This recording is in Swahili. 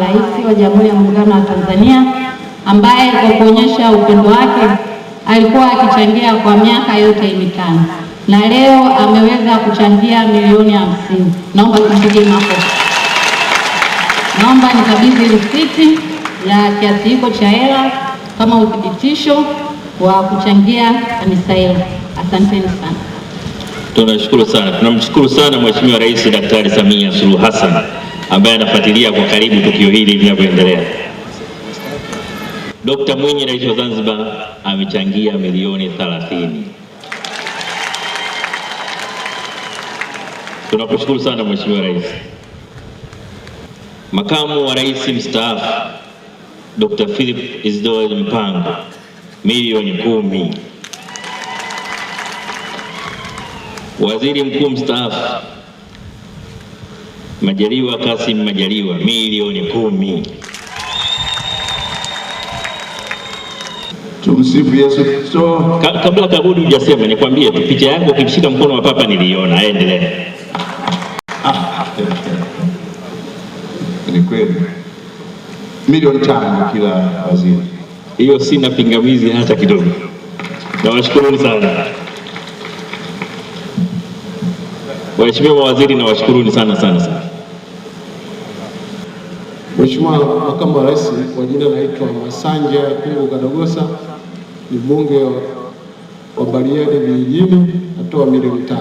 Rais wa Jamhuri ya Muungano wa Tanzania, ambaye kwa kuonyesha upendo wake alikuwa akichangia kwa miaka yote mitano na leo ameweza kuchangia milioni 50. Naomba tumpige makofi. Naomba nikabidhi risiti ya kiasi hiko cha hela kama uthibitisho wa kuchangia kanisa hilo. Asanteni sana. Tunashukuru sana. Tunamshukuru sana Mheshimiwa Rais Daktari Samia Suluhu Hassan ambaye anafuatilia kwa karibu tukio hili linavyoendelea. Dr. Mwinyi, Rais wa Zanzibar, amechangia milioni 30. Tunakushukuru sana Mheshimiwa Rais. Makamu wa Rais mstaafu Dr. Philip Isdor Mpango, milioni 10. Waziri Mkuu mstaafu Majaliwa Kassim Majaliwa, milioni 10. Tumsifu Yesu Kristo. Kabla kabudi hujasema nikwambie tu, picha yako ukimshika mkono wa papa niliona. Aendelee. Ni kweli. Milioni 5 kila waziri. Hiyo sina pingamizi hata kidogo. Nawashukuru sana. Waheshimiwa mawaziri, nawashukuru sana sana sana. Mheshimiwa Makamu wa Rais, kwa jina naitwa Masanja Kungu Kadogosa, ni mbunge wa Bariadi vijijini, natoa milioni 5.